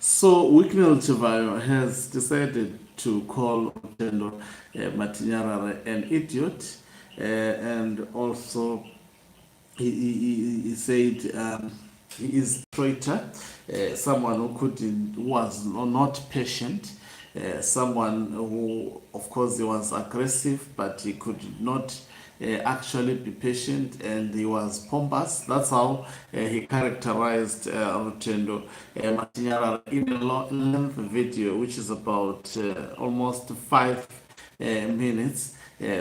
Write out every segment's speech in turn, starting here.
So Wicknell Chivayo has decided to call Rutendo Matinyarare an idiot, and also he said he is traitor, someone who was not patient, someone who, of course, he was aggressive, but he could not actually be patient, and he was pompous. That's how he characterized Rutendo Matinyarare in a length video, which is about almost 5 minutes.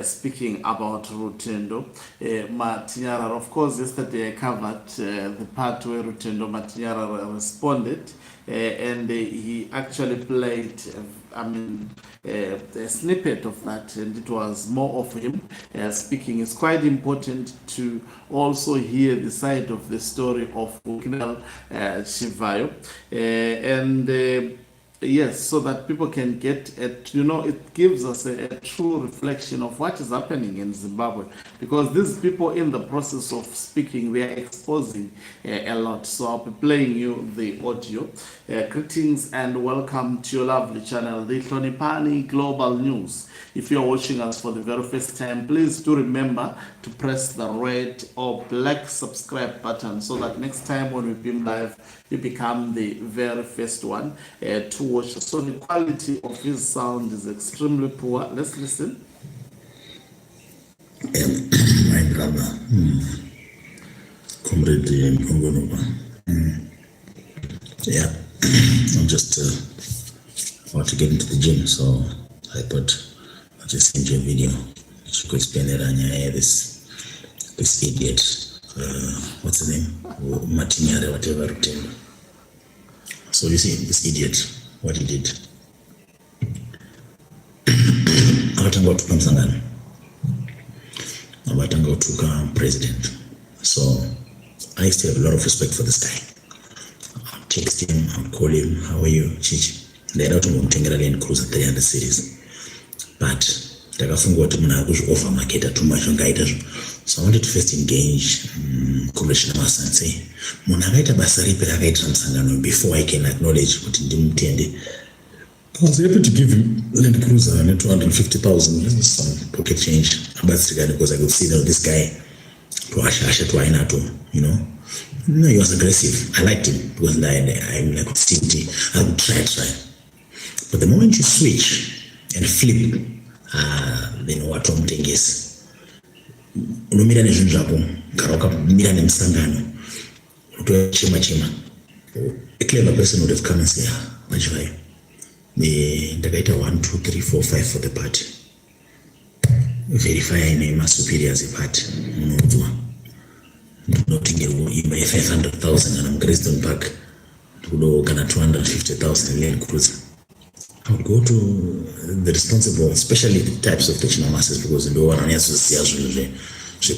Speaking about Rutendo Matinyarare. Of course, yesterday I covered the part where Rutendo Matinyarare responded, and he actually played, a snippet of that, and it was more of him speaking. It's quite important to also hear the side of the story of Wicknell Chivayo, and yes, so that people can get it. It gives us a true reflection of what is happening in Zimbabwe, because these people, in the process of speaking, they are exposing a lot. So I'll be playing you the audio. Greetings and welcome to your lovely channel, the Hlonipani Global News. If you're watching us for the very first time, please do remember to press the red or black subscribe button, so that next time when we beam live, you become the very first one to watch. So the quality of his sound is extremely poor. Let's listen. My brother, comrade Mpongonova. Yeah, I'm just about to get into the gym, so I thought I'll just send you a video. You could explain it on this idiot. What's his name? Matinyarare, whatever. So you see, this idiot, what he did. Akatanga utuka msangano. Akatanga utuka president. So I still have a lot of respect for this guy. I'll text him, I'll call him, how are you, Chichi? They're out on Tengera Land Cruiser 300 series. But takafungwa kuti munhu akuzvioffer market too much ngaita. So I wanted to first engage Commissioner Masan, say munhu akaita basa ripi rakaitira musangano before I can acknowledge kuti ndimutende. I was happy to give him Land Cruiser and 250,000 some pocket change. Because I could see that this guy to Asha to Ainato, No, he was aggressive. I liked him because I could see I would try. But the moment you switch and flip, then what I'm saying is, unomira nezvinhu zvako kana ukamira nemusangano utochema a clever person would have come and say, Machivayo, ndakaita 1 2 3 4 5 for the party, verify my superiors party, unodzwa ndinotingerwa 500,000 kana mucreston park kudo kana 250,000 Land Cruiser. I would go to the responsible, especially the types of technical masses, because the one the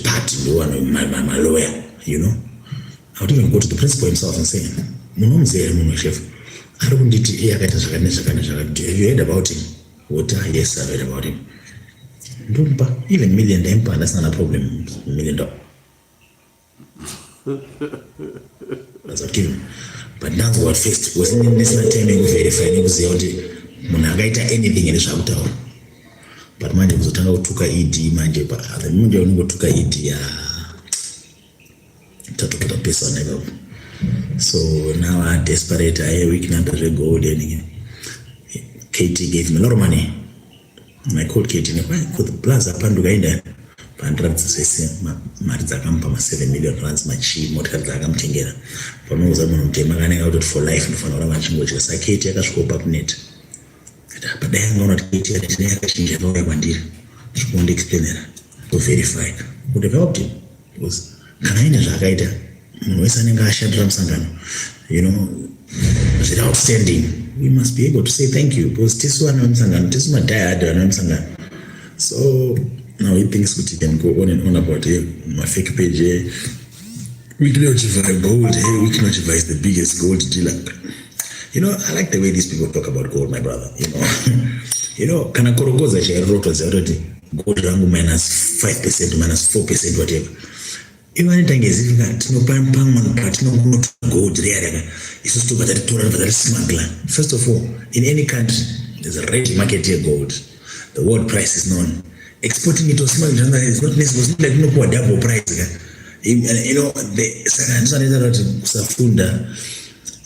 party, the one my lawyer, I would even go to the principal himself and say, chef, I don't need to hear. Have you heard about him? What? Yes, I've heard about him. Even $1 million, that's not a problem. $1 million. That's what give him. But now what first was in this time verifying munagaita anything in zvakutaura, but manje kuzotanga kutuka ED manje the munje unongotuka ED ya tatopata pesa nayo. So now I'm desperate. I week number gold and Katie gave me a lot of money. And I called Katie and I could plaza panduka inda pandra sese mari dzakampa $7 million machi motikari dzakamutengera panoza munhu mutema kanenge kuti for life ndofana kuramba ndichingocha. Saka Katie akasvikopa kunet but I am not getting it. I can change the bandit. She won't explain it. To verify. Who developed it? Because Kanaina Jagaida, Wesaninga Shadram Sangano, was it outstanding? We must be able to say thank you. Because this one I'm Sangan, this is my dad, and I'm Sangan. So now he thinks we can go on and on about my fake page. Wicknell Chivayo gold. Wicknell Chivayo is the biggest gold dealer. I like the way these people talk about gold, my brother. Kana korogoza cha roto za already gold rangu -5%, -4%, whatever. even tangezivika tinopamwa patinoona gold riyaraka isusu tobva tatitora tobva tatismugler. First of all, in any country there's a red market here gold. The world price is known. Exporting it or smuggling is not necessary. It's not like no double price. You know, the kusafunda.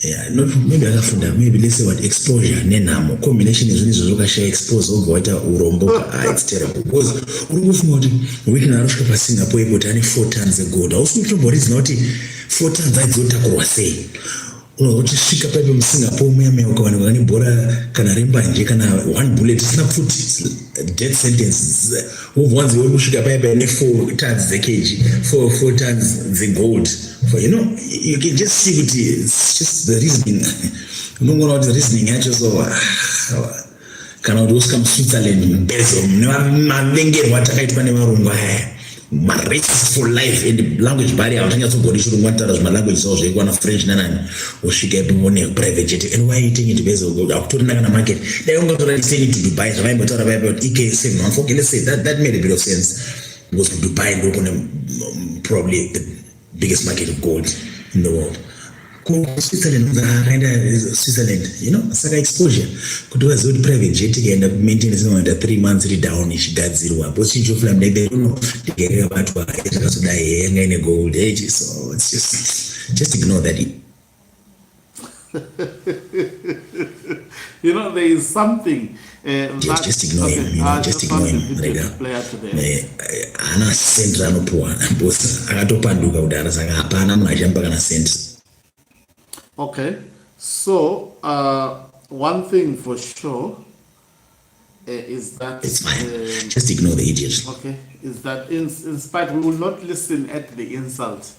Yeah, not maybe akafunda, maybe let's say what exposure nenamo combination izvoni zvokashaya expose ogaita uromboka. It's terrible because urikufunga kuti Wicknell arosvika paSingapore airport ane 4 tons egold. Hausi kutomboridza kuti 4 tons aizotakurwa sei. Uchisvika paipo muSingapore muya ukawanikwa nebhora kana rembanje kana 1 bullet isina futi death sentence. Once you kusvika paipo ne 4 tons zekg 4 tons zegold. For, you know, you can just see what it's just the reasoning. You don't know what the reasoning actually so kana kuti usika muSwitzerland mbezo mavengeri watakaitwa nevarungu aya maracist for life and language barrier autanyatsombori chirungu anotaura zvimalanguage zavo zvaikwana French nanani usvika ipo ne private jet and why are you taking it bezo akutorina kana market dai ungatora sending to Dubai zvavaimbotaura paipo EK7 okay, let's say that made a bit of sense because Dubai ndokune probably the biggest market of gold in the world. Switzerland, Switzerland, you know, saka exposure. Kuti wazoti private jet ikaenda maintenance inoenda 3 months iri down ichigadzirwa. Bosi choflam like they don't know tigereka batwa zvakasodai yenga ine gold age, so it's just ignore that. You know, there is something. Just ignore him. You know, just ignore him. Ana center anopuwa boss akatopanduka kudara saka hapana mashamba kana center. Okay, so one thing for sure is that it's fine. Just ignore the idiot. Okay, is that in spite we will not listen at the insult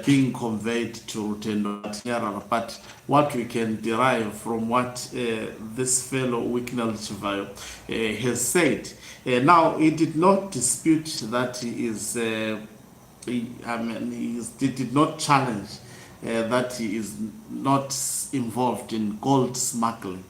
being conveyed to Rutendo Matinyarare, but what we can derive from what this fellow Wicknell Chivayo has said. Now, he did not dispute that he did not challenge that he is not involved in gold smuggling.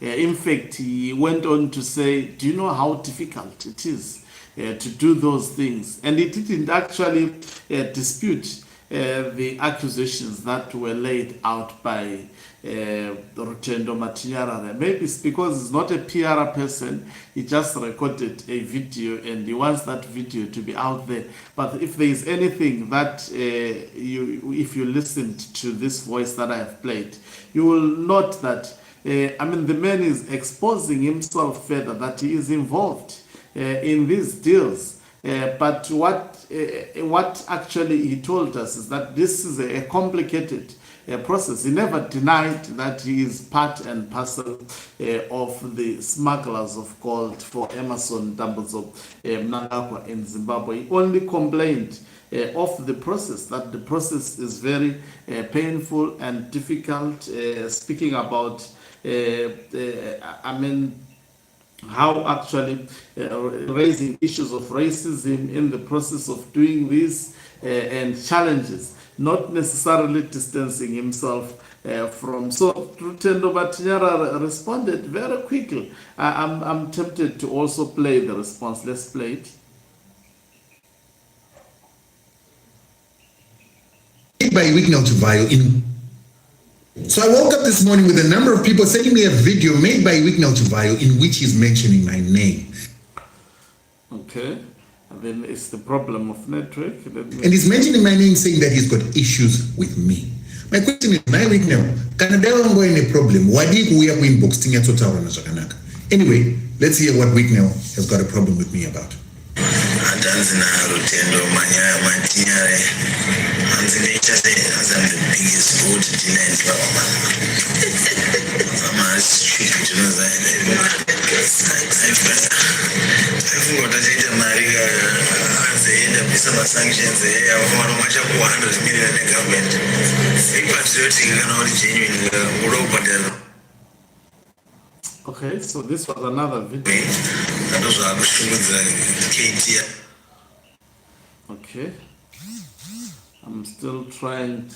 In fact, he went on to say, do you know how difficult it is to do those things? And he didn't actually dispute the accusations that were laid out by Rutendo Matinyarare. Maybe it's because he's not a PR person, he just recorded a video and he wants that video to be out there. But if there is anything that if you listened to this voice that I have played, you will note that the man is exposing himself further, that he is involved in these deals. But what actually he told us is that this is a complicated process. He never denied that he is part and parcel of the smugglers of gold for Emerson Dambuzo Mnangagwa in Zimbabwe. He only complained of the process, that the process is very painful and difficult, speaking about how actually raising issues of racism in the process of doing this and challenges, not necessarily distancing himself from. So Rutendo Matinyarare responded very quickly. I'm tempted to also play the response. Let's play it. By Wicknell Chivayo So I woke up this morning with a number of people sending me a video made by Wicknell Chivayo in which he's mentioning my name. Okay, and then it's the problem of network. And he's mentioning my name, saying that he's got issues with me. My question is, my Wicknell, can I go in a problem? Why did we have inbox? Anyway, let's hear what Wicknell has got a problem with me about. Rutendo Matinyarare, I'm the biggest gold dealer in Bama. I'm a stupid, you know that. I've got a data Maria at the end of some sanctions. They have much of 100 million in government. They patriotic and all genuine. Okay, so this was another video. Okay, I'm still trying to.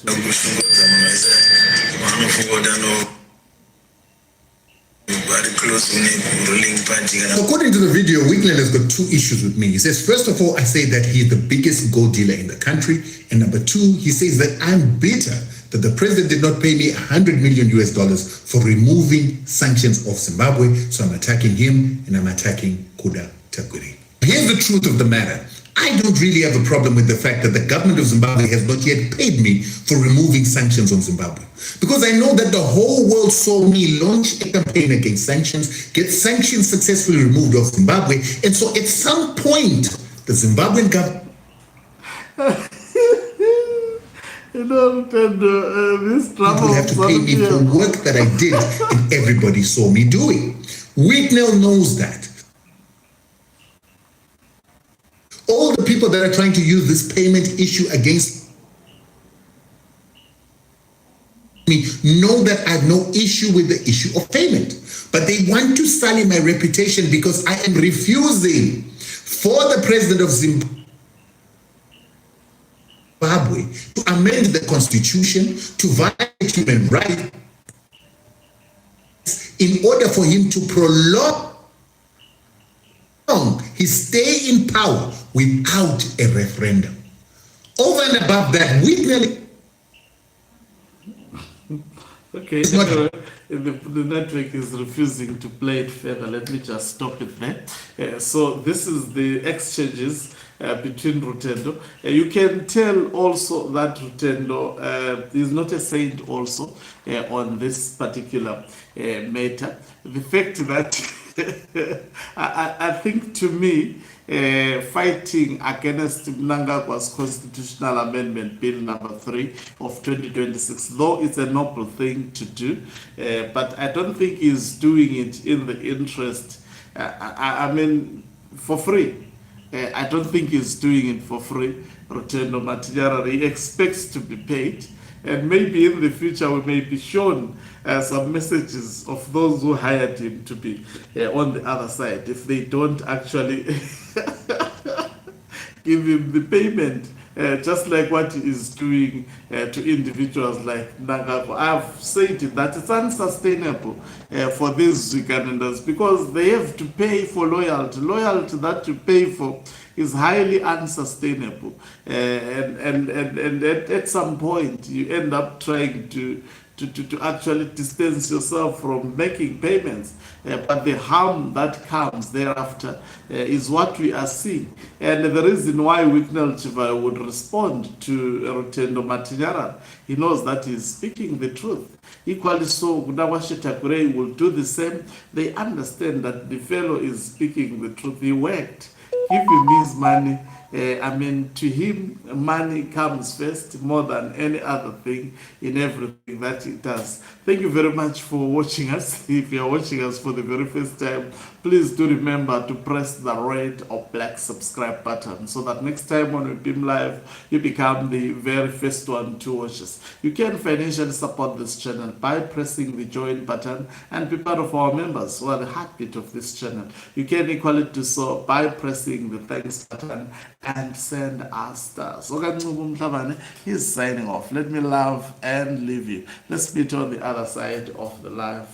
very close to the ruling party. According to the video, Wicknell has got two issues with me. He says, first of all, I say that he's the biggest gold dealer in the country. And number two, he says that I'm bitter that the president did not pay me $100 million for removing sanctions of Zimbabwe. So I'm attacking him and I'm attacking Kuda Takwiri. Here's the truth of the matter. I don't really have a problem with the fact that the government of Zimbabwe has not yet paid me for removing sanctions on Zimbabwe. Because I know that the whole world saw me launch a campaign against sanctions, get sanctions successfully removed off Zimbabwe. And so at some point, the Zimbabwean government... You know, this drama will have to pay me for work that I did and everybody saw me doing. Wicknell knows that. All the people that are trying to use this payment issue against me know that I have no issue with the issue of payment. But they want to sully my reputation because I am refusing for the president of Zimbabwe to amend the constitution to violate human rights in order for him to prolong his stay in power without a referendum. Over and above that, Wicknell... Okay, anyway, the network is refusing to play it further. Let me just stop it there. So this is the exchanges between Rutendo. You can tell also that Rutendo is not a saint also on this particular matter. The fact that I think to me, fighting against Mnangagwa's constitutional amendment bill number 3 of 2026, though it's a noble thing to do, but I don't think he's doing it in the interest, I mean, for free. I don't think he's doing it for free. Rutendo Matinyarare expects to be paid. And maybe in the future we may be shown some messages of those who hired him to be on the other side if they don't actually give him the payment, just like what he is doing to individuals like Mnangagwa. I've said that it's unsustainable for these Ugandans because they have to pay for loyalty. Loyalty that you pay for is highly unsustainable, and at some point you end up trying to actually distance yourself from making payments, but the harm that comes thereafter is what we are seeing. And the reason why Wicknell Chivayo would respond to Rutendo Matinyarare, he knows that he's speaking the truth. Equally so, Kuda Takwiri will do the same. They understand that the fellow is speaking the truth. He worked. Give him his money. I mean, to him, money comes first more than any other thing in everything that he does. Thank you very much for watching us. If you are watching us for the very first time, please do remember to press the red or black subscribe button so that next time when we beam live, you become the very first one to watch us. You can financially support this channel by pressing the join button and be part of our members who are the heartbeat of this channel. You can equally do so by pressing the thanks button and send us stars. He's signing off. Let me love and leave you. Let's meet on the other side of the live.